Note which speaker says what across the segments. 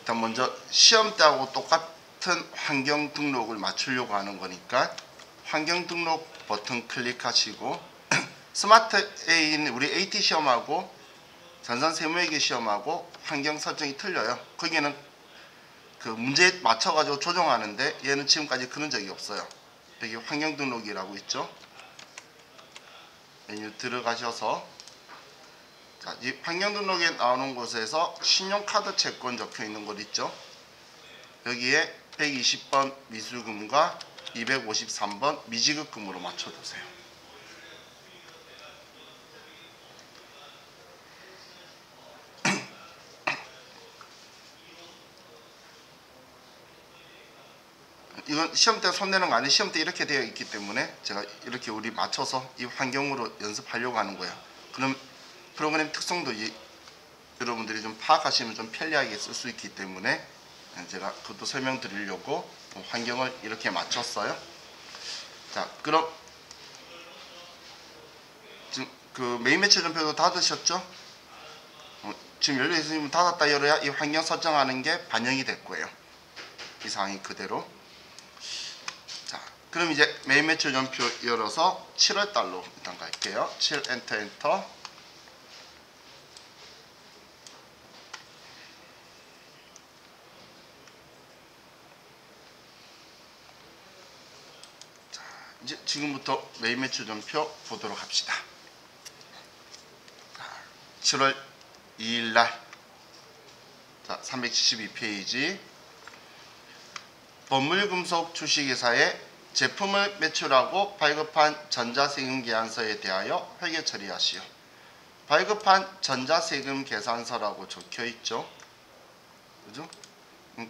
Speaker 1: 일단 먼저 시험 때하고 똑같은 환경 등록을 맞추려고 하는 거니까 환경 등록 버튼 클릭하시고 스마트 A는 우리 AT 시험하고 전산세무회계 시험하고 환경 설정이 틀려요. 거기에는 그 문제에 맞춰가지고 조정하는데 얘는 지금까지 그런 적이 없어요. 여기 환경 등록이라고 있죠. 메뉴 들어가셔서 자, 이 환경 등록에 나오는 곳에서 신용카드 채권 적혀 있는 곳 있죠. 여기에 120번 미술금과 253번 미지급금으로 맞춰주세요. 이건 시험 때 손대는 거 아니에요. 시험 때 이렇게 되어 있기 때문에 제가 이렇게 우리 맞춰서 이 환경으로 연습하려고 하는 거예요. 그럼 프로그램 특성도 여러분들이 좀 파악하시면 좀 편리하게 쓸 수 있기 때문에 제가 그것도 설명드리려고 환경을 이렇게 맞췄어요. 자, 그럼 지금 그 메인 매출 전표도 닫으셨죠? 지금 열려 있으면 닫았다 열어야 이 환경 설정하는 게 반영이 될 거예요. 이 상황이 그대로. 자, 그럼 이제 메인 매출 전표 열어서 7월달로 일단 갈게요. 7 엔터. 자, 이제 지금부터 메인 매출 전표 보도록 합시다. 7월 2일날 372페이지 법물금속 주식회사에 제품을 매출하고 발급한 전자세금 계산서에 대하여 회계 처리하시오. 발급한 전자세금 계산서라고 적혀 있죠. 그죠?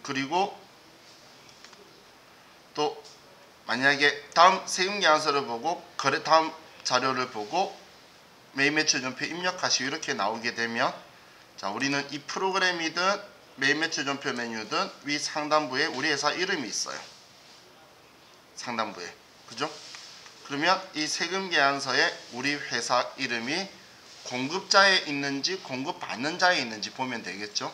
Speaker 1: 그리고 또 만약에 다음 세금 계산서를 보고 다음 자료를 보고 메인 매출 전표 입력하시오 이렇게 나오게 되면 자, 우리는 이 프로그램이든 메인 매출 전표 메뉴든 위 상단부에 우리 회사 이름이 있어요. 상단부에. 그죠? 그러면 이 세금 계산서에 우리 회사 이름이 공급자에 있는지 공급받는 자에 있는지 보면 되겠죠?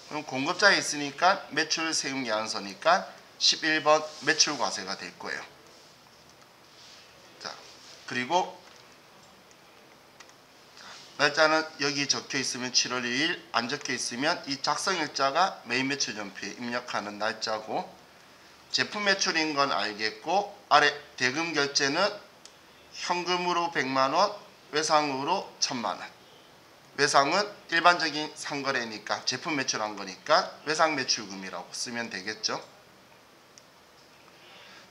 Speaker 1: 그럼 공급자에 있으니까 매출 세금 계산서니까 11번 매출과세가 될 거예요. 자, 그리고 날짜는 여기 적혀 있으면 7월 2일, 안 적혀 있으면 이 작성일자가 메인 매출 전표에 입력하는 날짜고 제품 매출인 건 알겠고 아래 대금 결제는 현금으로 100만원, 외상으로 1000만원. 외상은 일반적인 상거래니까 제품 매출한 거니까 외상 매출금이라고 쓰면 되겠죠.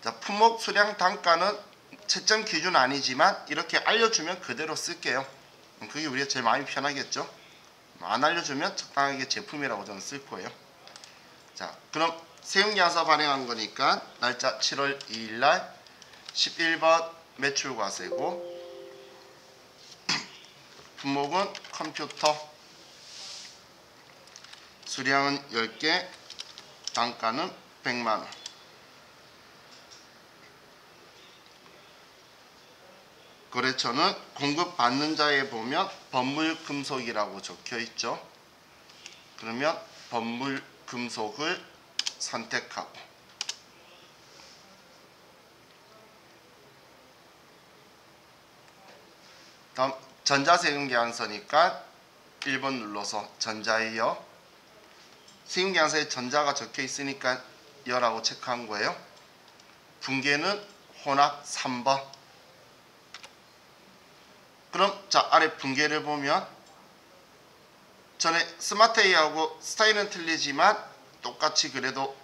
Speaker 1: 자, 품목 수량 단가는 채점 기준 아니지만 이렇게 알려주면 그대로 쓸게요. 그게 우리가 제일 마음이 편하겠죠. 안 알려주면 적당하게 제품이라고 저는 쓸 거예요. 자, 그럼 세금계산서 발행한 거니까 날짜 7월 2일날 11번 매출과세고 품목은 컴퓨터, 수량은 10개, 단가는 100만원. 거래처는 공급받는 자에 보면 법물금속이라고 적혀 있죠. 그러면 법물금속을 선택하고 다음 전자세금 계산서니까 1번 눌러서 전자이여. 세금 계산서에 전자가 적혀 있으니까 여라고 체크한 거예요. 분계는 혼합 3번. 그럼 자, 아래 분계를 보면 전에 스마트 A하고 스타일은 틀리지만 똑같이 그래도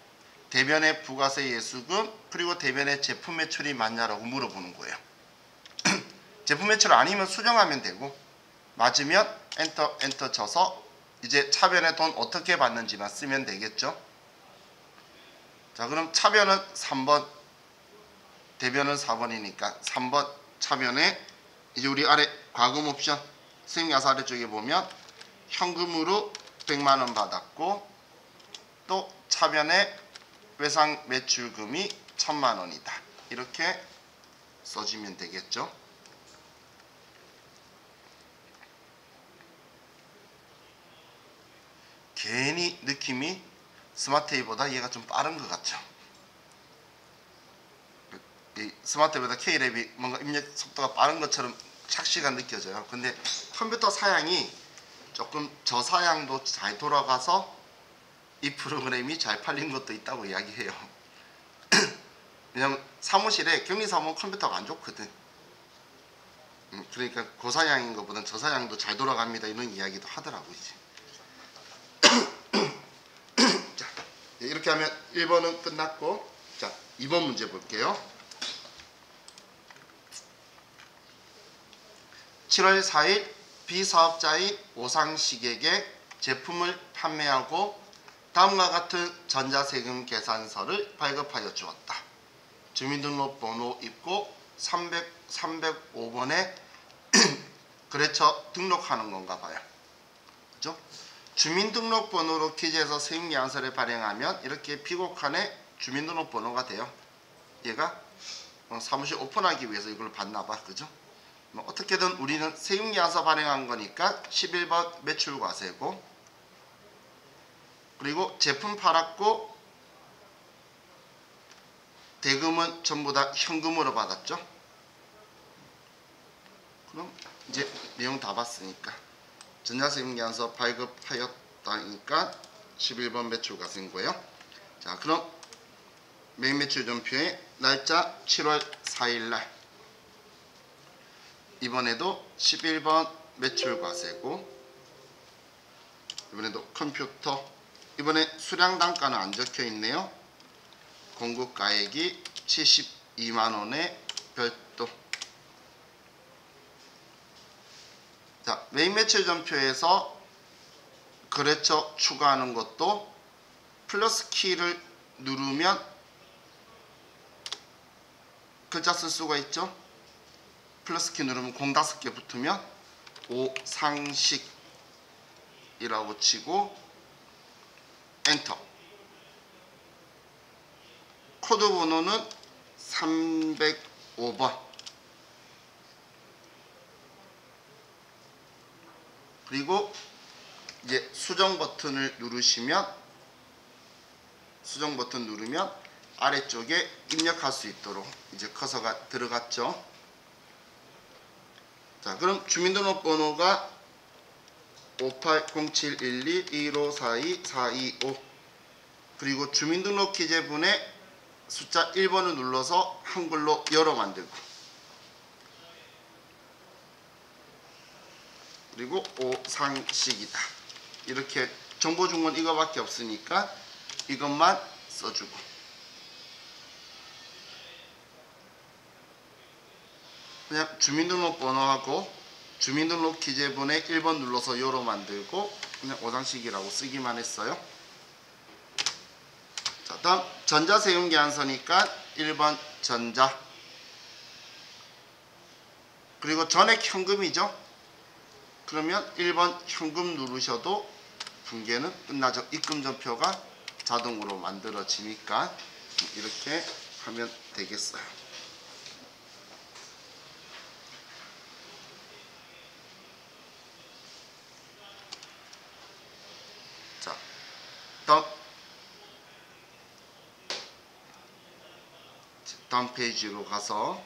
Speaker 1: 대변의 부가세 예수금 그리고 대변의 제품 매출이 맞냐라고 물어보는 거예요. 제품 매출 아니면 수정하면 되고 맞으면 엔터 쳐서 이제 차변의 돈 어떻게 받는지만 쓰면 되겠죠. 자, 그럼 차변은 3번, 대변은 4번이니까 3번 차변에 이제 우리 아래 과금 옵션 세금계산서 아래쪽에 보면 현금으로 100만원 받았고 또 차변에 외상 매출금이 1000만원이다. 이렇게 써주면 되겠죠. 괜히 느낌이 스마트A보다 얘가 좀 빠른 것 같죠. 이 스마트보다 K랩이 뭔가 입력 속도가 빠른 것처럼 착시가 느껴져요. 근데 컴퓨터 사양이 조금 저사양도 잘 돌아가서 이 프로그램이 잘 팔린 것도 있다고 이야기해요. 왜냐면 사무실에 격리사무원 컴퓨터가 안 좋거든. 그러니까 고사양인 것보다는 저사양도 잘 돌아갑니다 이런 이야기도 하더라고 이제. 자, 이렇게 하면 1번은 끝났고, 자 2번 문제 볼게요. 7월 4일 B사업자인 오상식에게 제품을 판매하고 다음과 같은 전자세금 계산서를 발급하여 주었다. 주민등록번호 입고 305번에 거래처 등록하는 건가 봐요. 그죠? 주민등록번호로 기재해서 세금계산서를 발행하면 이렇게 비곡칸에 주민등록번호가 돼요. 얘가 사무실 오픈하기 위해서 이걸 받나 봐. 그죠? 어떻게든 우리는 세금계산서 발행한 거니까 11번 매출과세고, 그리고 제품 팔았고 대금은 전부 다 현금으로 받았죠. 그럼 이제 내용 다 봤으니까 전자세금계산서 발급하였다니까 11번 매출과세인 거예요. 자, 그럼 매매출전표에 날짜 7월 4일날 이번에도 11번 매출과세고, 이번에도 컴퓨터, 이번에 수량단가는 안 적혀있네요. 공급가액이 72만원의 별도. 자, 매입매출전표에서 거래처 추가하는 것도 플러스 키를 누르면 글자 쓸 수가 있죠. 플러스 키 누르면 05개 붙으면 오상식이라고 치고 엔터. 코드 번호는 305번. 그리고 이제 수정 버튼을 누르시면, 수정 버튼 누르면 아래쪽에 입력할 수 있도록 이제 커서가 들어갔죠. 자, 그럼 주민등록번호가 5807121542-425, 그리고 주민등록 기재분에 숫자 1번을 눌러서 한글로 열어 만들고, 그리고 오상식이다 이렇게 정보 준 건 이거밖에 없으니까 이것만 써주고, 그냥 주민등록번호하고 주민등록 기재분에 1번 눌러서 열어 만들고 그냥 오상식이라고 쓰기만 했어요. 자, 다음 전자세금계산서니까 1번 전자, 그리고 전액 현금이죠. 그러면 1번 현금 누르셔도 분계는 끝나죠. 입금전표가 자동으로 만들어지니까 이렇게 하면 되겠어요. 자, 다음 페이지로 가서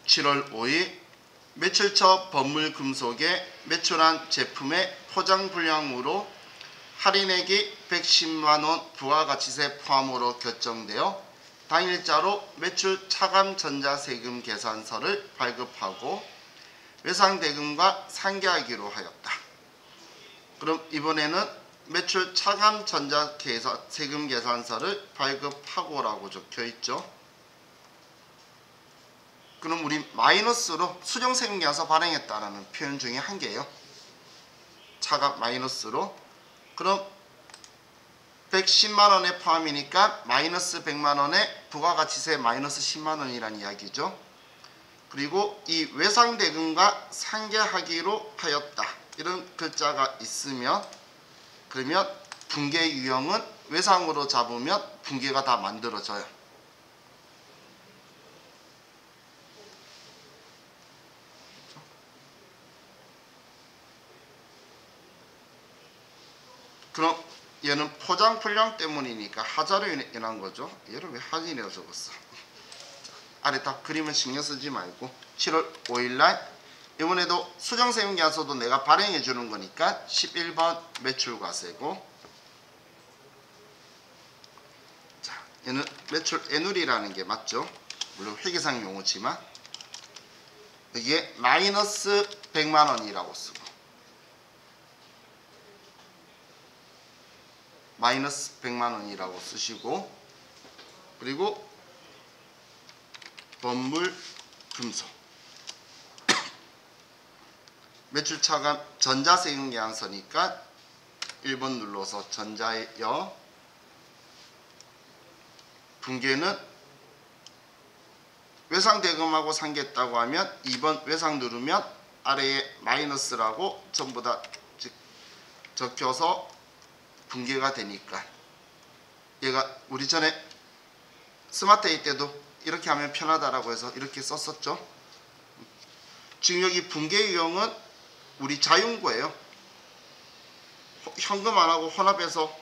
Speaker 1: 7월 5일 매출처 법물금속에 매출한 제품의 포장불량으로 할인액이 110만원 부가가치세 포함으로 결정되어 당일자로 매출 차감 전자세금 계산서를 발급하고 외상대금과 상계하기로 하였다. 그럼 이번에는 매출 차감 전자세금 계산서를 발급하고라고 적혀있죠. 그럼 우리 마이너스로 수정세금계산서 발행했다라는 표현 중에 한 개예요. 차감 마이너스로. 그럼 110만원에 포함이니까 마이너스 100만원에 부가가치세 마이너스 10만원이란 이야기죠. 그리고 이 외상대금과 상계하기로 하였다 이런 글자가 있으면, 그러면 분계 유형은 외상으로 잡으면 분계가 다 만들어져요. 그럼 얘는 포장 불량 때문이니까 하자로 인한 거죠. 얘를 왜 하진이라고 적었어? 아래 딱 그림은 신경 쓰지 말고 7월 5일날 이번에도 수정세금계산서도 내가 발행해 주는 거니까 11번 매출과세고, 자 얘는 매출 애누리라는 게 맞죠? 물론 회계상 용어지만 여기에 마이너스 100만원이라고 쓰고 마이너스 100만원이라고 쓰시고, 그리고 법물 금속 매출차감 전자세금계산서니까 1번 눌러서 전자의 여, 분계는 외상대금하고 상계했다고 하면 2번 외상 누르면 아래에 마이너스라고 전부 다 적혀서 분계가 되니까, 얘가 우리 전에 스마트A 때도 이렇게 하면 편하다라고 해서 이렇게 썼었죠. 지금 여기 분계 유형은 우리 자윤거예요. 현금 안 하고 혼합해서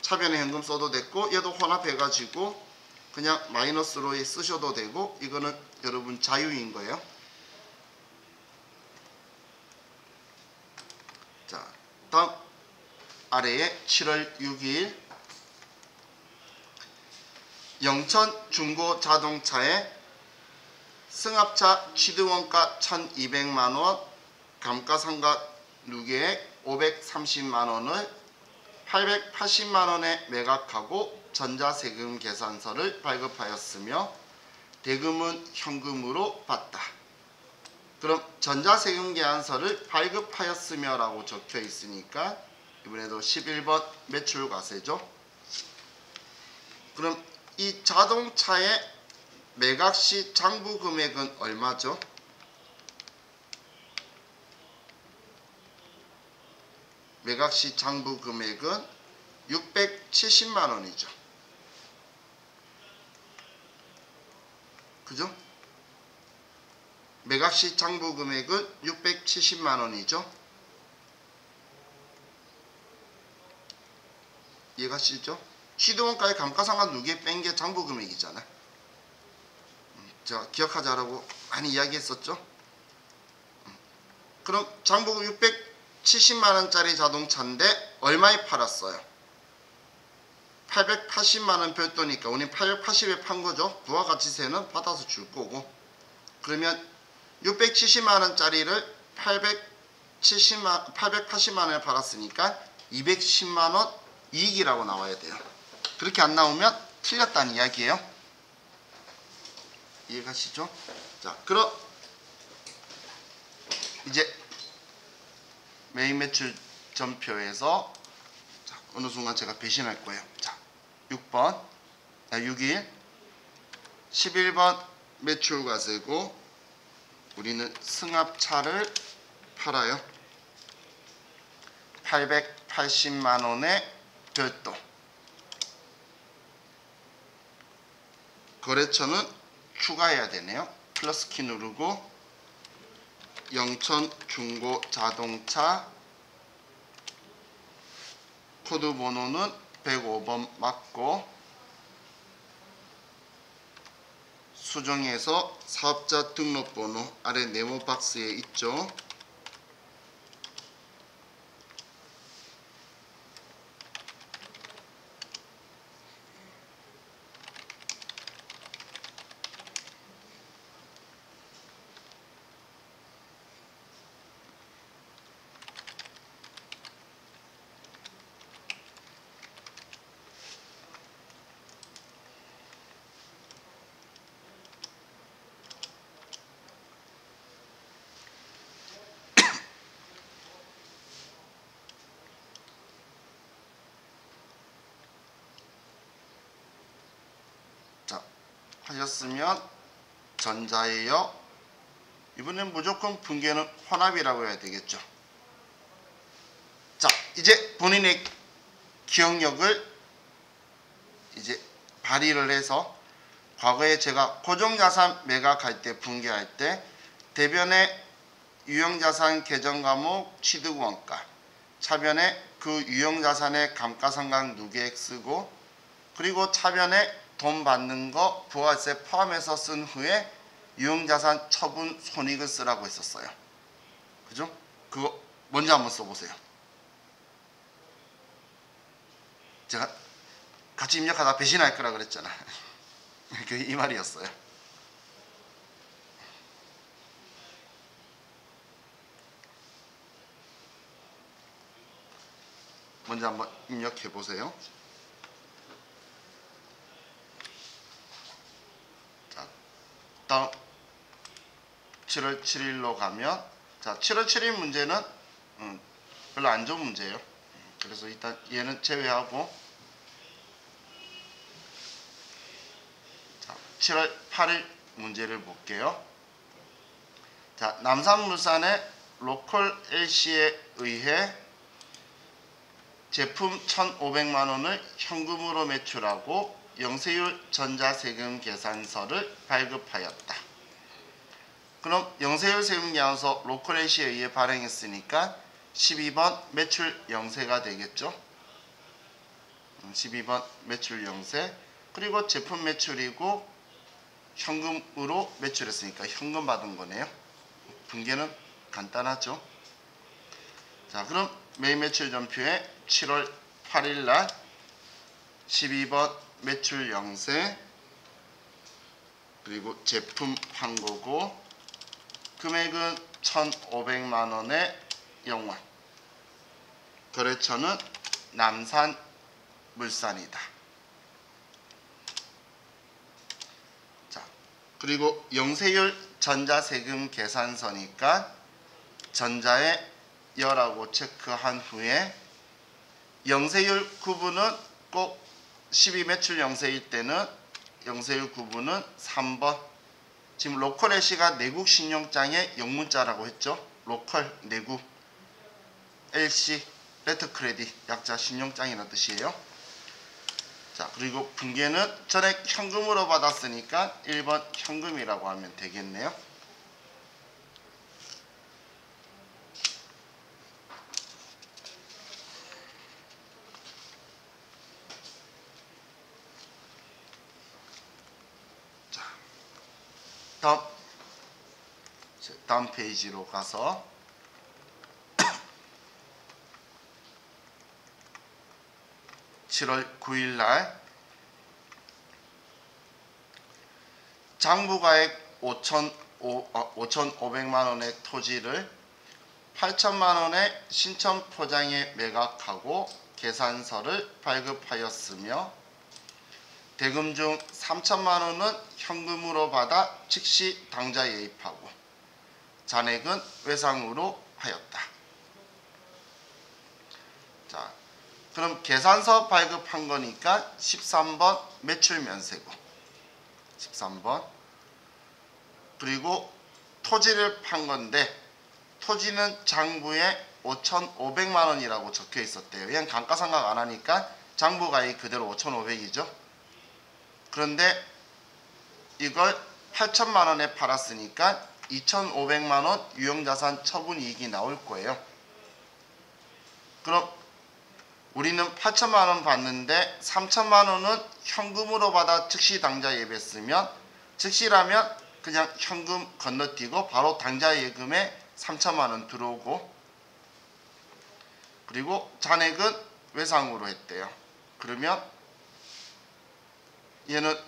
Speaker 1: 차변에 현금 써도 됐고, 얘도 혼합해가지고 그냥 마이너스로 쓰셔도 되고, 이거는 여러분 자유인 거예요. 자, 다음 아래에 7월 6일 영천 중고자동차에 승합차 취득원가 1200만원, 감가상각 누계액 530만원을 880만원에 매각하고 전자세금 계산서를 발급하였으며 대금은 현금으로 받다. 그럼 전자세금 계산서를 발급하였으며 라고 적혀 있으니까 이번에도 11번 매출과세죠. 그럼 이 자동차의 매각시 장부금액은 얼마죠? 매각시 장부금액은 670만원이죠. 그죠? 매각시 장부금액은 670만원이죠. 이해가시죠? 취득원가의 감가상각 누계 뺀 게 장부금액이잖아. 제가 기억하자라고 많이 이야기했었죠. 그럼 장부금 670만원짜리 자동차인데 얼마에 팔았어요? 880만원 별도니까 우리 880에 판 거죠. 부가가치세는 받아서 줄 거고, 그러면 670만원짜리를 880만원에 팔았으니까 210만원 이익이라고 나와야 돼요. 그렇게 안 나오면 틀렸다는 이야기예요. 이해가시죠? 자, 그럼 이제 메인 매출 전표에서 어느 순간 제가 배신할 거예요. 자, 6일 11번 매출과세고, 우리는 승합차를 팔아요. 880만원의 별도. 거래처는 추가해야 되네요. 플러스 키 누르고 영천 중고자동차 코드 번호는 105번 맞고, 수정해서 사업자 등록번호 아래 네모 박스에 있죠. 하셨으면 전자예요. 이번엔 무조건 분계는 혼합이라고 해야 되겠죠. 자, 이제 본인의 기억력을 이제 발휘를 해서 과거에 제가 고정자산 매각할 때 분계할 때 대변에 유형자산 개정 과목 취득원가 차변에 그 유형자산의 감가상각 누계액 쓰고, 그리고 차변에 돈 받는 거 부가세 포함해서 쓴 후에 유형자산 처분 손익을 쓰라고 했었어요. 그죠? 그거 먼저 한번 써보세요. 제가 같이 입력하다 배신할 거라 그랬잖아. 그게 이 말이었어요. 먼저 한번 입력해 보세요. 자, 다음 7월 7일로 가면, 자, 7월 7일 문제는 별로 안 좋은 문제예요. 그래서 일단 얘는 제외하고, 자, 7월 8일 문제를 볼게요. 자, 남산물산의 로컬 LC에 의해 제품 1,500만원을 현금으로 매출하고 영세율 전자세금 계산서를 발급하였다. 그럼 영세율 세금 계산서 로컬 LC에 의해 발행했으니까 12번 매출 영세가 되겠죠. 12번 매출 영세. 그리고 제품 매출이고 현금으로 매출했으니까 현금 받은 거네요. 분계는 간단하죠. 자, 그럼 매입 매출 전표에 7월 8일 날 12번 매출 영세, 그리고 제품 판 거고, 금액은 1,500만원의 영원. 거래처는 남산물산이다. 자, 그리고 영세율 전자세금 계산서니까 전자에 여라고 체크한 후에 영세율 구분은 꼭 12 매출 영세일 때는 영세율 구분은 3번. 지금 로컬 LC가 내국 신용장의 영문자라고 했죠. 로컬 내국 LC 레터 크레딧 약자 신용장이라는 뜻이에요. 자, 그리고 분계는 전액 현금으로 받았으니까 1번 현금이라고 하면 되겠네요. 다음 페이지로 가서 (7월 9일) 날 장부가액 5,500만원의 토지를 8천만원의 신천 포장에 매각하고 계산서를 발급하였으며, 대금 중 3천만원은 현금으로 받아 즉시 당좌 예입하고 잔액은 외상으로 하였다. 자, 그럼 계산서 발급한 거니까 13번 매출 면세고, 13번. 그리고 토지를 판 건데 토지는 장부에 5,500만원이라고 적혀 있었대요. 얘는 감가상각 안 하니까 장부가액 그대로 5,500이죠. 그런데 이걸 8천만원에 팔았으니까 2,500만원 유형자산 처분이익이 나올 거예요. 그럼 우리는 8천만원 받는데 3천만원은 현금으로 받아 즉시 당좌 예배했으면, 즉시라면 그냥 현금 건너뛰고 바로 당좌 예금에 3천만원 들어오고, 그리고 잔액은 외상으로 했대요. 그러면 얘는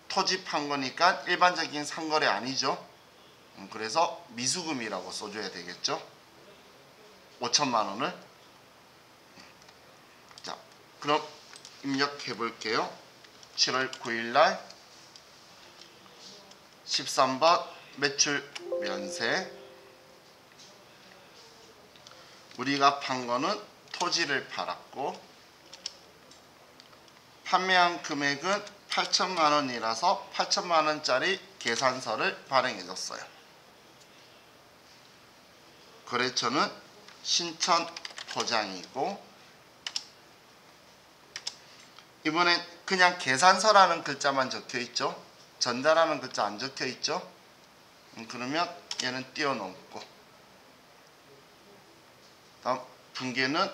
Speaker 1: 토지 판 거니까 일반적인 상거래 아니죠. 그래서 미수금이라고 써줘야 되겠죠. 5천만원을. 자, 그럼 입력해 볼게요. 7월 9일 날 13번 매출 면세. 우리가 판 거는 토지를 팔았고 판매한 금액은 8천만원이라서 8천만원짜리 계산서를 발행해 줬어요. 거래처는 신천 포장이고, 이번엔 그냥 계산서라는 글자만 적혀 있죠. 전자라는 글자 안 적혀 있죠. 그러면 얘는 띄워놓고, 다음 분계는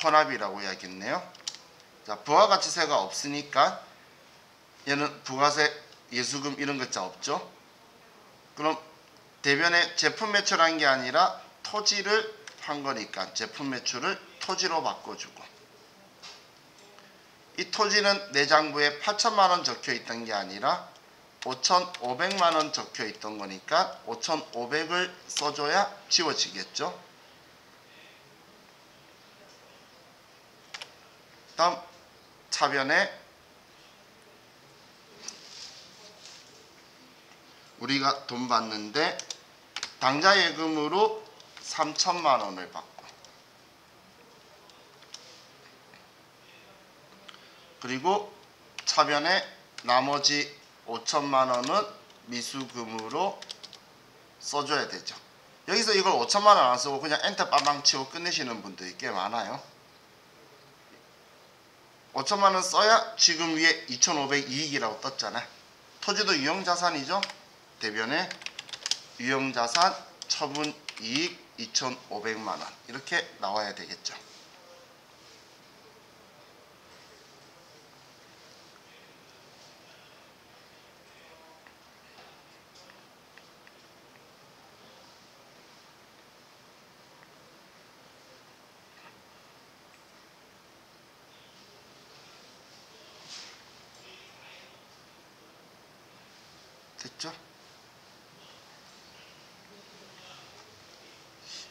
Speaker 1: 혼합이라고 이야기했네요. 자, 부가가치세가 없으니까 얘는 부가세, 예수금 이런 것자 없죠. 그럼 대변에 제품 매출한 게 아니라 토지를 판 거니까 제품 매출을 토지로 바꿔주고, 이 토지는 내 장부에 8천만 원 적혀 있던 게 아니라 5,500만 원 적혀 있던 거니까 5,500을 써줘야 지워지겠죠. 다음 차변에 우리가 돈 받는데 당좌 예금으로 3천만 원을 받고, 그리고 차변에 나머지 5천만 원은 미수금으로 써줘야 되죠. 여기서 이걸 5천만 원 안 쓰고 그냥 엔터 빵빵 치고 끝내시는 분들이 꽤 많아요. 5천만 원 써야 지금 위에 2,500 이익이라고 떴잖아요. 토지도 유형자산이죠. 대변에 유형자산 처분 이익 2,500만 원 이렇게 나와야 되겠죠. 됐죠?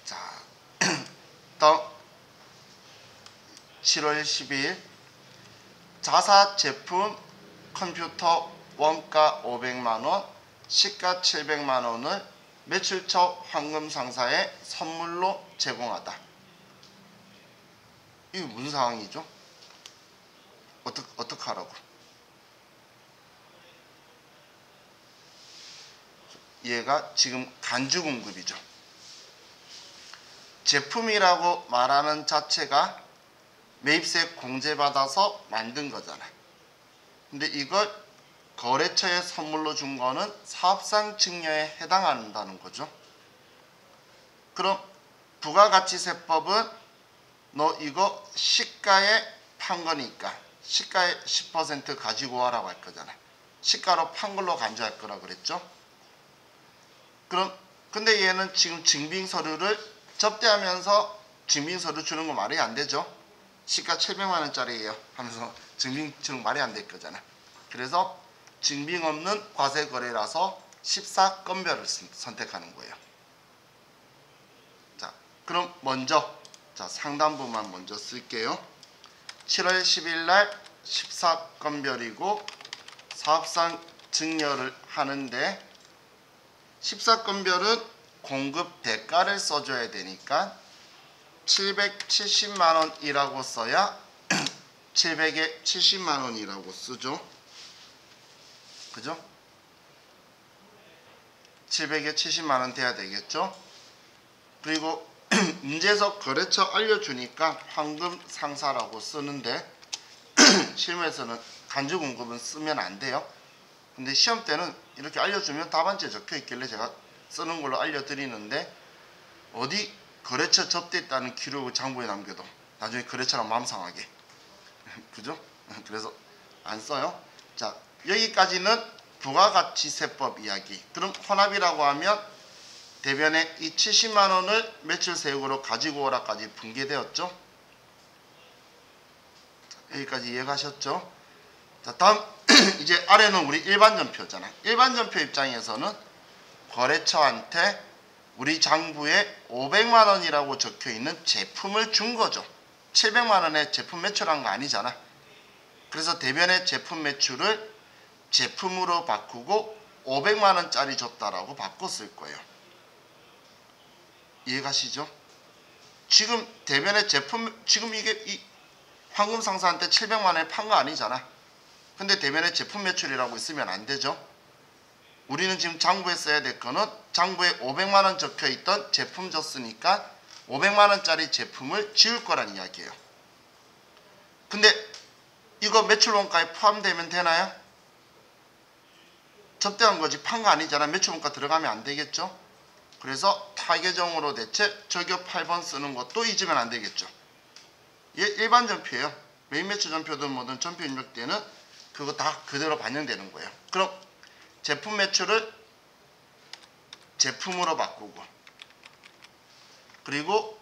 Speaker 1: 자, 다음 7월 12일 자사 제품 컴퓨터 원가 500만원, 시가 700만원을 매출처 황금상사에 선물로 제공하다. 이게 무슨 상황이죠? 어떻게 하라고? 얘가 지금 간주 공급이죠. 제품이라고 말하는 자체가 매입세 공제받아서 만든 거잖아. 근데 이걸 거래처에 선물로 준 거는 사업상 증여에 해당한다는 거죠. 그럼 부가가치세법은 너 이거 시가에 판 거니까 시가에 10% 가지고 와라고 할 거잖아. 시가로 판 걸로 간주할 거라 그랬죠. 그럼 근데 얘는 지금 증빙서류를 접대하면서 증빙서류 주는 거 말이 안 되죠. 시가 700만 원짜리예요 하면서 증빙 주는 말이 안 될 거잖아. 그래서 증빙 없는 과세거래라서 14건별을 선택하는 거예요. 자, 그럼 먼저 상단부만 먼저 쓸게요. 7월 10일 날 14건별이고 사업상 증여를 하는데 14건별은 공급 대가를 써줘야 되니까 770만원이라고 써야 700에 70만원이라고 쓰죠. 그죠? 700에 70만원 돼야 되겠죠. 그리고 문제에서 거래처 알려주니까 황금상사라고 쓰는데 실무에서는 간주공급은 쓰면 안 돼요. 근데 시험 때는 이렇게 알려주면 답안지에 적혀 있길래 제가 쓰는 걸로 알려드리는데, 어디 거래처 접대했다는 기록을 장부에 남겨도 나중에 거래처랑 마음 상하게 그죠? 그래서 안 써요. 자, 여기까지는 부가가치세법 이야기. 그럼 혼합이라고 하면 대변에 이 70만원을 매출세액으로 가지고 오라까지 분계되었죠. 여기까지 이해가셨죠? 자, 다음 이제 아래는 우리 일반전표잖아. 일반전표 입장에서는 거래처한테 우리 장부에 500만원이라고 적혀있는 제품을 준 거죠. 700만원에 제품 매출한 거 아니잖아. 그래서 대변의 제품 매출을 제품으로 바꾸고 500만원짜리 줬다라고 바꿨을 거예요. 이해가시죠? 지금 대변의 제품, 지금 이게 이 황금상사한테 700만원에 판 거 아니잖아. 근데 대변에 제품 매출이라고 있으면 안 되죠. 우리는 지금 장부에 써야 될 거는 장부에 500만원 적혀있던 제품 줬으니까 500만원짜리 제품을 지을 거란 이야기예요. 근데 이거 매출원가에 포함되면 되나요? 접대한 거지 판 거 아니잖아. 매출원가 들어가면 안 되겠죠. 그래서 타계정으로 대체 저격 8번 쓰는 것도 잊으면 안 되겠죠. 얘 일반 전표예요. 메인 매출 전표든 뭐든 전표 입력 때는 그거 다 그대로 반영되는 거예요. 그럼 제품 매출을 제품으로 바꾸고, 그리고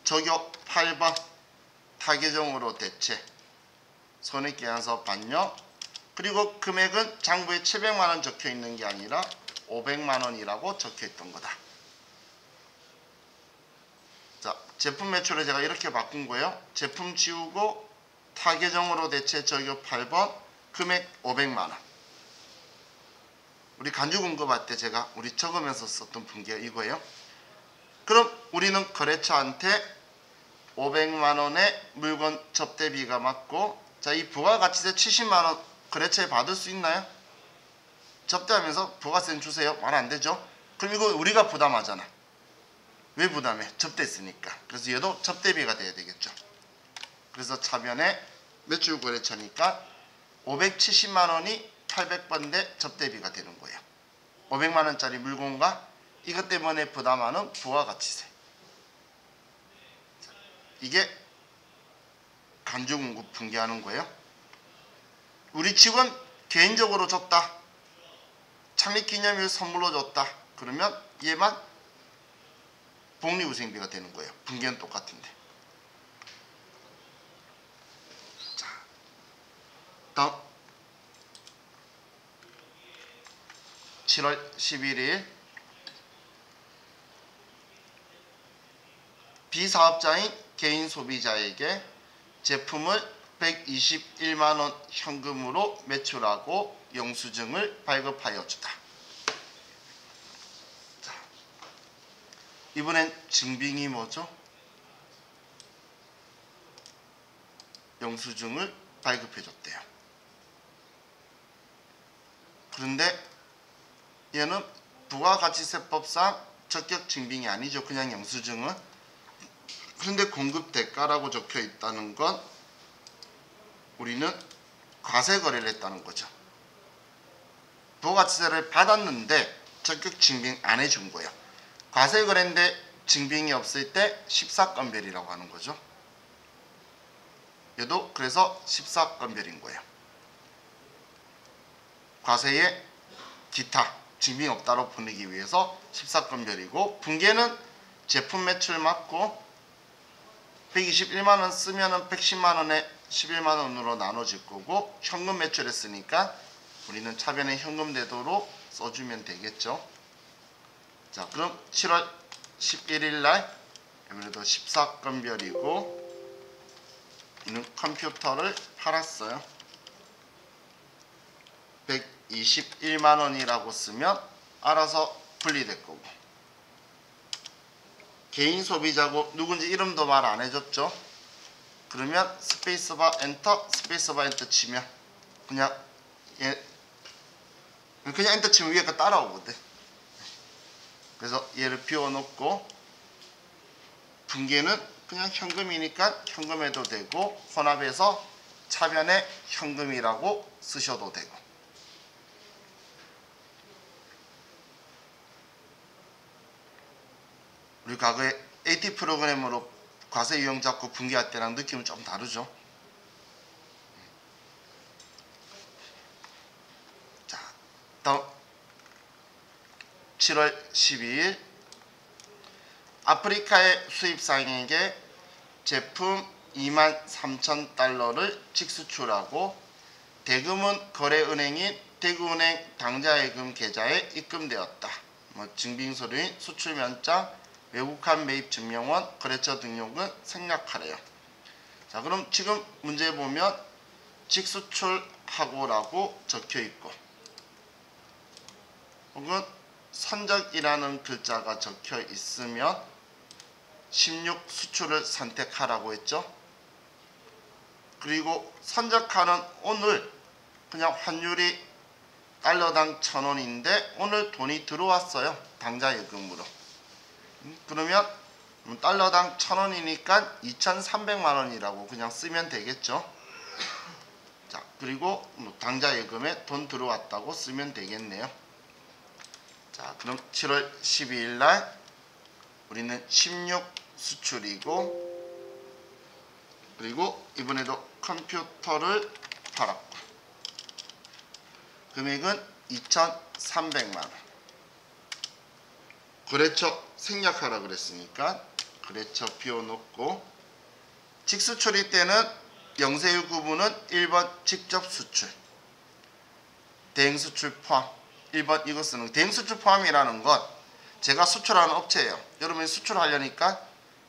Speaker 1: 저격 8번 타계정으로 대체 손익계산서 반영, 그리고 금액은 장부에 700만원 적혀 있는 게 아니라 500만원이라고 적혀 있던 거다. 자, 제품 매출을 제가 이렇게 바꾼 거예요. 제품 지우고 타계정으로 대체 저격 8번 금액 500만원. 우리 간주 공급할 때 제가 우리 적으면서 썼던 분기가 이거예요. 그럼 우리는 거래처한테 500만원의 물건 접대비가 맞고, 자, 이 부가가치세 70만원 거래처에 받을 수 있나요? 접대하면서 부가세는 주세요. 말 안 되죠? 그럼 이거 우리가 부담하잖아. 왜 부담해? 접대했으니까. 그래서 얘도 접대비가 돼야 되겠죠. 그래서 차변에 매출 거래처니까 570만원이 800번대 접대비가 되는 거예요. 500만원짜리 물건과 이것 때문에 부담하는 부가가치세. 이게 간주공급 분기하는 거예요. 우리 직원 개인적으로 줬다. 창립기념일 선물로 줬다. 그러면 얘만 복리후생비가 되는 거예요. 분기는 똑같은데. 자, 다음 7월 11일 비사업자인 개인 소비자에게 제품을 121만원 현금으로 매출하고 영수증을 발급하여 주다. 자, 이번엔 증빙이 뭐죠? 영수증을 발급해 줬대요. 그런데 얘는 부가가치세법상 적격 증빙이 아니죠. 그냥 영수증은. 그런데 공급 대가라고 적혀 있다는 건 우리는 과세 거래를 했다는 거죠. 부가가치세를 받았는데 적격 증빙 안 해준 거예요. 과세 거래인데 증빙이 없을 때 14건별이라고 하는 거죠. 얘도 그래서 14건별인 거예요. 과세에 기타 증빙 없다로 보내기 위해서 14건별이고, 분기에는 제품 매출 맞고 121만원 쓰면은 110만원에 11만원으로 나눠질 거고, 현금 매출했으니까 우리는 차변에 현금 대도로 써주면 되겠죠. 자, 그럼 7월 11일 날 아무래도 14건별이고, 이는 컴퓨터를 팔았어요. 121만원이라고 쓰면 알아서 분리될 거고, 개인 소비자고 누군지 이름도 말 안 해줬죠. 그러면 스페이스바 엔터, 스페이스바 엔터 치면 그냥 엔터 치면 위에 거 따라오거든. 그래서 얘를 비워놓고, 분기에는 그냥 현금이니까 현금해도 되고, 혼합해서 차변에 현금이라고 쓰셔도 되고. 우리 과거에 AT 프로그램으로 과세 유형 잡고 분기할 때랑 느낌은 좀 다르죠. 자, 다음 7월 12일 아프리카의 수입상에게 제품 23,000달러를 직수출하고 대금은 거래은행인 대구은행 당좌예금 계좌에 입금되었다. 증빙서류인 수출면장, 외국한 매입 증명원, 거래처 등록은 생략하래요. 자, 그럼 지금 문제 보면 직수출하고라고 적혀 있고, 혹은 선적이라는 글자가 적혀 있으면 16 수출을 선택하라고 했죠. 그리고 선적하는 오늘 그냥 환율이 달러당 1,000원인데 오늘 돈이 들어왔어요. 당좌예금으로. 그러면 달러당 1,000원이니까 2,300만원이라고 그냥 쓰면 되겠죠. 자, 그리고 당좌예금에 돈 들어왔다고 쓰면 되겠네요. 자, 그럼 7월 12일 날 우리는 16 수출이고, 그리고 이번에도 컴퓨터를 팔았고, 금액은 2,300만원. 거래처 생략하라 그랬으니까 거래처 비워놓고, 직수출일 때는 영세율 구분은 1번 직접 수출, 대행수출 포함. 1번 이거 쓰는 거. 대행수출 포함이라는 건 제가 수출하는 업체예요. 여러분이 수출하려니까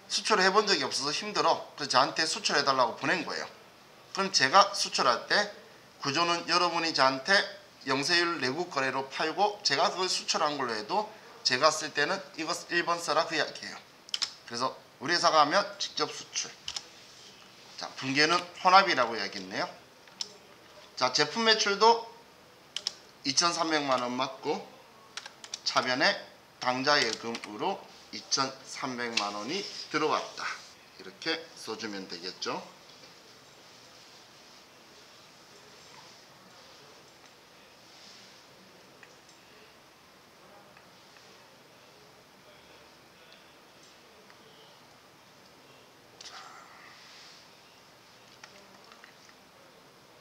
Speaker 1: 수출을 해본 적이 없어서 힘들어. 그래서 저한테 수출해달라고 보낸 거예요. 그럼 제가 수출할 때 구조는 여러분이 저한테 영세율 내국 거래로 팔고 제가 그걸 수출한 걸로 해도 제가 쓸 때는 이거 1번 써라 그 이야기예요. 그래서 우리 회사가 하면 직접 수출. 자, 분계는 혼합이라고 이야기했네요. 자, 제품 매출도 2,300만원 맞고 차변에 당좌 예금으로 2,300만원이 들어왔다. 이렇게 써주면 되겠죠.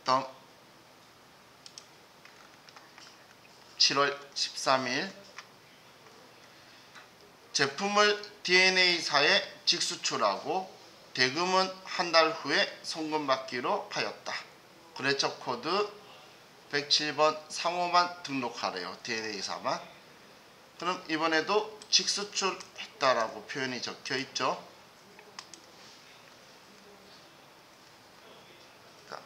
Speaker 1: 다음 7월 13일 제품을 DNA사에 직수출하고 대금은 한 달 후에 송금받기로 하였다. 거래처 코드 107번 상호만 등록하래요. DNA사만. 그럼 이번에도 직수출했다라고 표현이 적혀 있죠. 자,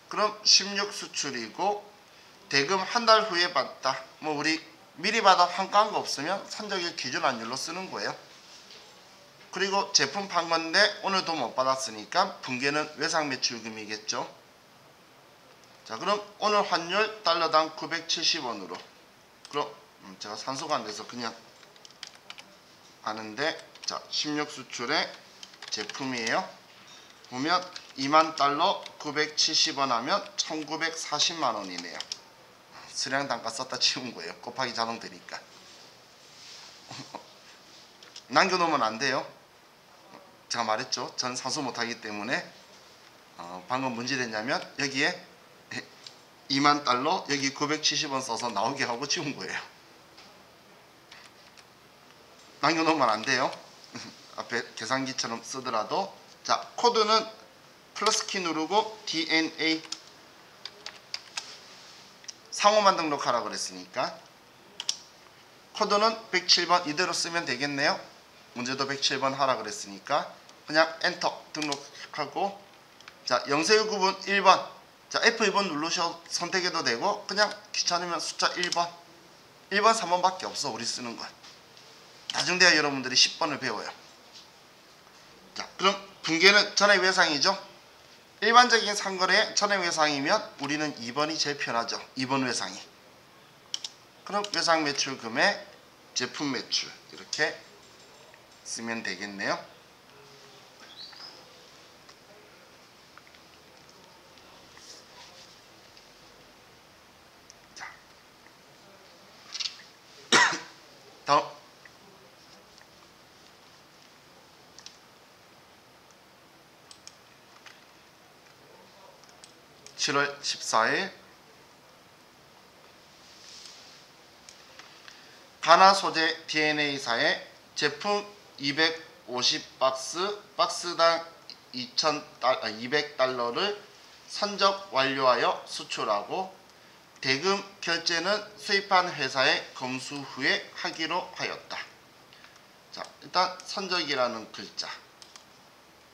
Speaker 1: 그럼 16 수출이고 대금 한 달 후에 받다. 뭐 우리 미리 받아 환가한 거 없으면 산적일 기준 환율로 쓰는 거예요. 그리고 제품 판 건데 오늘 돈 못 받았으니까 분계는 외상 매출금이겠죠. 자, 그럼 오늘 환율 달러당 970원으로. 그럼 제가 산수가 안 돼서 그냥 아는데, 자, 16 수출의 제품이에요. 보면 2만 달러 970원 하면 1940만 원이네요. 수량 단가 썼다 치운 거예요. 곱하기 자동 되니까. 남겨놓으면 안 돼요. 제가 말했죠. 전 산수 못하기 때문에 방금 문제 됐냐면 여기에 2만 달러 여기 970원 써서 나오게 하고 치운 거예요. 남겨놓으면 안 돼요. 앞에 계산기처럼 쓰더라도. 자, 코드는 플러스 키 누르고 DNA 상호만 등록하라 그랬으니까 코드는 107번 이대로 쓰면 되겠네요. 문제도 107번 하라 그랬으니까 그냥 엔터 등록하고, 자, 영세율 구분 1번. 자, F2번 누르셔 선택해도 되고 그냥 귀찮으면 숫자 1번 3번 밖에 없어. 우리 쓰는 건 나중 돼야 여러분들이 10번을 배워요. 자, 그럼 분계는 전액 외상이죠. 일반적인 상거래에 전액 외상이면 우리는 2번이 제일 편하죠. 2번 외상이. 그럼 외상 매출 금액 제품 매출 이렇게 쓰면 되겠네요. 자, 다음 7월 14일 가나 소재 DNA사에 제품 250박스, 박스당 200달러를 선적 완료하여 수출하고 대금 결제는 수입한 회사에 검수 후에 하기로 하였다. 자, 일단 선적이라는 글자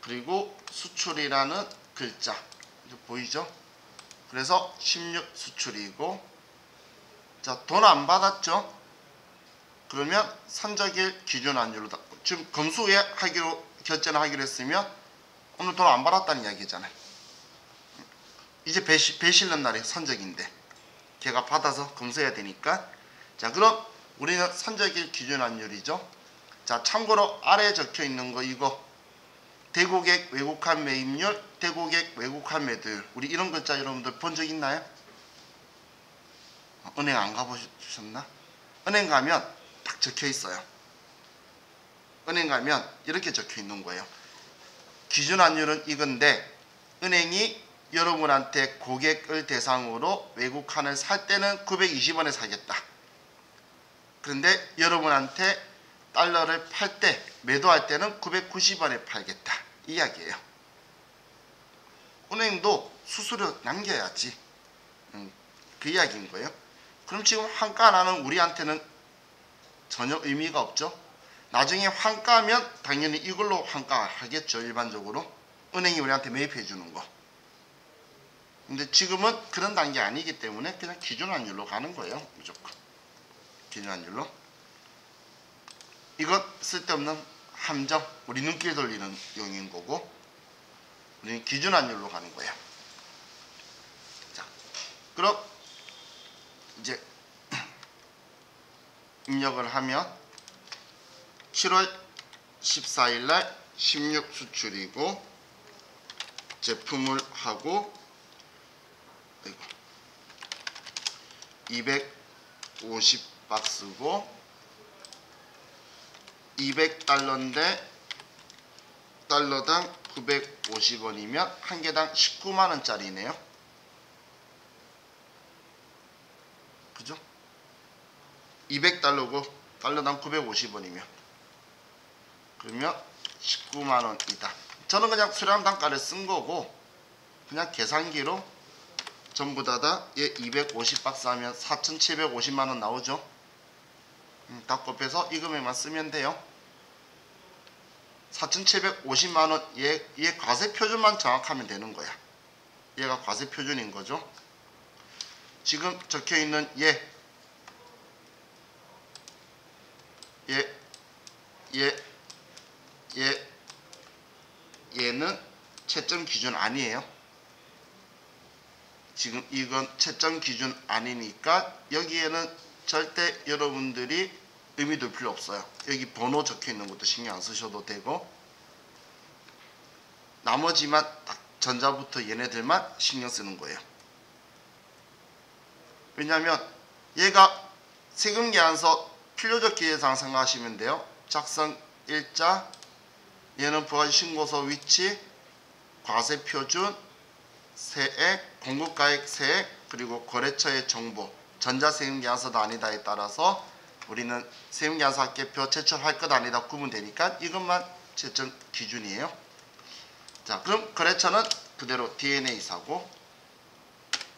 Speaker 1: 그리고 수출이라는 글자 보이죠? 그래서 16 수출이고, 자, 돈 안 받았죠? 그러면 선적일 기준 환율로 지금 검수 후에 하기로 결제는 하기로 했으면 오늘 돈 안 받았다는 이야기잖아요. 이제 배 실는 날이 선적인데 걔가 받아서 검수해야 되니까. 자, 그럼 우리는 선적일 기준 환율이죠. 자, 참고로 아래에 적혀 있는 거 이거 대고객 외국환 매입률, 대고객 외국환 매도율. 우리 이런 글자 여러분들 본 적 있나요? 은행 안 가보셨나? 은행 가면 딱 적혀 있어요. 은행 가면 이렇게 적혀 있는 거예요. 기준 환율은 이건데 은행이 여러분한테 고객을 대상으로 외국환을 살 때는 920원에 사겠다. 그런데 여러분한테 달러를 팔 때, 매도할 때는 990원에 팔겠다. 이 이야기예요. 은행도 수수료 남겨야지. 그 이야기인 거예요. 그럼 지금 환가라는 우리한테는 전혀 의미가 없죠. 나중에 환가면 당연히 이걸로 환가하겠죠. 일반적으로. 은행이 우리한테 매입해 주는 거. 근데 지금은 그런 단계 아니기 때문에 그냥 기준환율로 가는 거예요. 무조건. 기준환율로. 이건 쓸데없는 함정, 우리 눈길 돌리는 용인 거고 우리는 기준환율로 가는 거예요. 자, 그럼 이제 입력을 하면 7월 14일 날 16 수출이고 제품을 하고 250박스고 200달러인데 달러당 950원이면 한 개당 19만원짜리네요. 그죠? 200달러고 달러당 950원이면 그러면 19만원이다. 저는 그냥 수량 단가를 쓴 거고 그냥 계산기로 전부 다 얘 250박스 하면 4,750만원 나오죠. 다 곱해서 이 금액만 쓰면 돼요. 4,750만원 얘 과세 표준만 정확하면 되는 거야. 얘가 과세 표준인 거죠. 지금 적혀있는 얘는 채점 기준 아니에요. 지금 이건 채점 기준 아니니까 여기에는 절대 여러분들이 의미 둘 필요 없어요. 여기 번호 적혀 있는 것도 신경 안 쓰셔도 되고 나머지만 딱 전자부터 얘네들만 신경 쓰는 거예요. 왜냐하면 얘가 세금계산서 필요적 기재사항 생각하시면 돼요. 작성 일자, 얘는 부가세 신고서 위치, 과세 표준, 세액, 공급가액 세액, 그리고 거래처의 정보, 전자세금계산서도 아니다에 따라서 우리는 세금계산서 합계표 제출할 것 아니다 구분되니까 이것만 채점 기준이에요. 자, 그럼 거래처는 그대로 DNA사고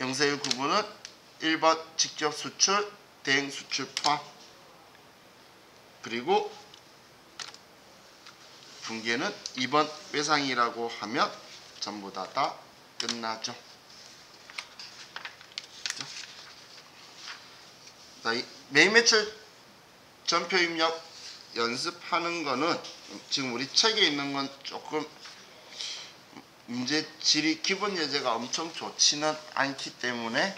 Speaker 1: 영세일 구분은 1번 직접 수출, 대행 수출 포함, 그리고 분계는 2번 외상이라고 하면 전부 다 끝나죠. 자, 이 매일 매출 전표 입력 연습하는 거는 지금 우리 책에 있는 건 조금 문제 질이 기본 예제가 엄청 좋지는 않기 때문에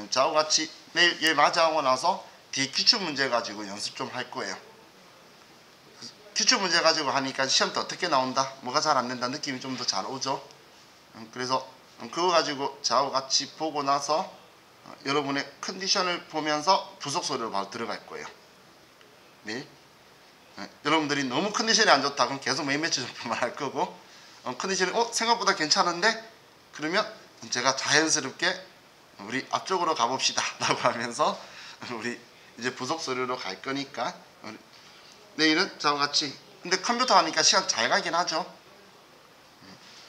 Speaker 1: 저와 같이 내일 얘 맞이하고 나서 뒤에 기출 문제 가지고 연습 좀 할 거예요. 기출 문제 가지고 하니까 시험 때 어떻게 나온다, 뭐가 잘 안 된다 느낌이 좀 더 잘 오죠. 그래서 그거 가지고 저하고 같이 보고 나서 여러분의 컨디션을 보면서 부속 소리로 바로 들어갈 거예요. 네. 여러분들이 너무 컨디션이 안 좋다 그럼 계속 매일 매출 점표만 할 거고 컨디션이 생각보다 괜찮은데 그러면 제가 자연스럽게 우리 앞쪽으로 가봅시다 라고 하면서 우리 이제 부속 소리로 갈 거니까 내일은 저와 같이 근데 컴퓨터 하니까 시간 잘 가긴 하죠.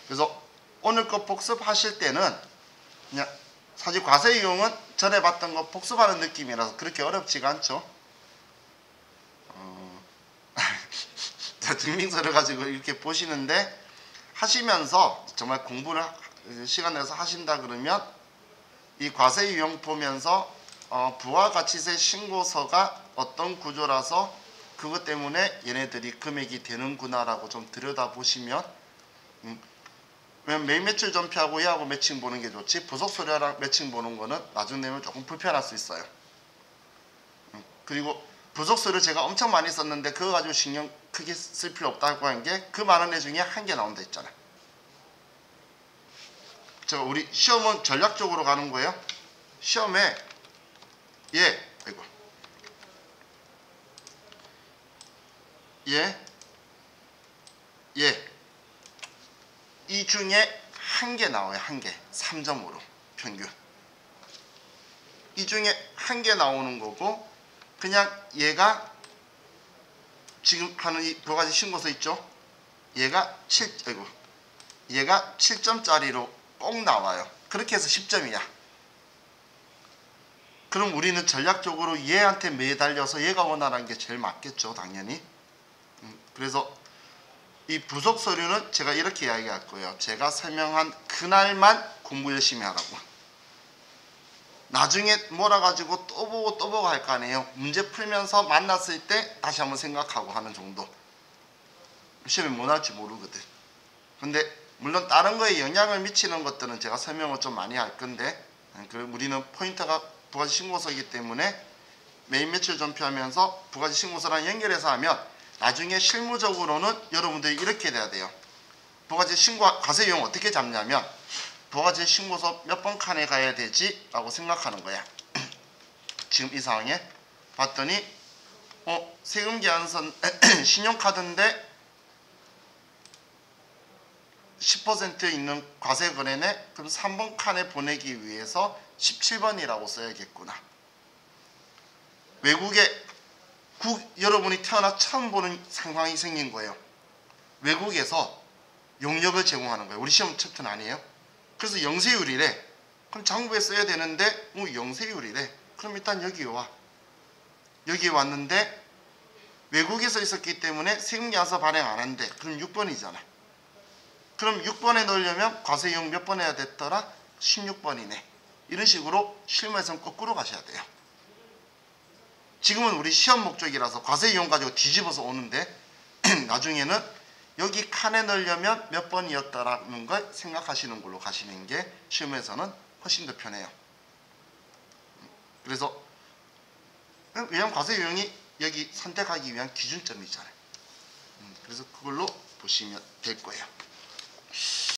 Speaker 1: 그래서 오늘 거 복습하실 때는 그냥 사실 과세 이용은 전에 봤던 거 복습하는 느낌이라서 그렇게 어렵지가 않죠. 증빙서를 가지고 이렇게 보시는데 하시면서 정말 공부를 시간 내서 하신다 그러면 이 과세 유형 보면서 부가가치세 신고서가 어떤 구조라서 그것 때문에 얘네들이 금액이 되는구나라고 좀 들여다보시면 매일 매출 전표하고 얘하고 매칭 보는 게 좋지 부속소료랑 매칭 보는 거는 나중 되면 조금 불편할 수 있어요. 그리고 부속소료 제가 엄청 많이 썼는데 그거 가지고 신경 크게 쓸 필요 없다고 한 게 그 많은 애 중에 한 개 나온다 했잖아. 제가 우리 시험은 전략적으로 가는 거예요. 시험에 이 중에 한 개 나와요. 한 개. 3점으로 평균. 이 중에 한 개 나오는 거고 그냥 얘가 지금 하는 이 부가가치 신고서 있죠? 얘가 7점짜리로 꼭 나와요. 그렇게 해서 10점이야. 그럼 우리는 전략적으로 얘한테 매달려서 얘가 원하는 게 제일 맞겠죠, 당연히. 그래서 이 부속 서류는 제가 이렇게 이야기할 거예요. 제가 설명한 그날만 공부 열심히 하라고. 나중에 몰아가지고 또 보고 할 거 아니에요. 문제 풀면서 만났을 때 다시 한번 생각하고 하는 정도. 시험에 뭐 나올지 모르거든. 근데 물론 다른 거에 영향을 미치는 것들은 제가 설명을 좀 많이 할 건데 우리는 포인트가 부가가치 신고서이기 때문에 메인 매출 전표하면서 부가가치 신고서랑 연결해서 하면 나중에 실무적으로는 여러분들이 이렇게 돼야 돼요. 부가가치 신고 과세 유형 어떻게 잡냐면 부가가치 신고서 몇 번 칸에 가야 되지? 라고 생각하는 거야. 지금 이 상황에 봤더니 세금 계산선 신용카드인데 10% 있는 과세 거래네? 그럼 3번 칸에 보내기 위해서 17번이라고 써야겠구나. 외국에 여러분이 태어나 처음 보는 상황이 생긴 거예요. 외국에서 용역을 제공하는 거예요. 우리 시험 챕터는 아니에요. 그래서 영세율이래. 그럼 장부에 써야 되는데 영세율이래. 그럼 일단 여기 와. 여기 왔는데 외국에서 있었기 때문에 세금계산서 발행 안 한대. 그럼 6번이잖아. 그럼 6번에 넣으려면 과세유형 몇 번 해야 됐더라? 16번이네. 이런 식으로 실무에서는 거꾸로 가셔야 돼요. 지금은 우리 시험 목적이라서 과세유형 가지고 뒤집어서 오는데 나중에는 여기 칸에 넣으려면 몇 번이었다라는 걸 생각하시는 걸로 가시는 게 시험에서는 훨씬 더 편해요. 그래서 왜냐하면 과세유형이 여기 선택하기 위한 기준점이잖아요. 그래서 그걸로 보시면 될 거예요.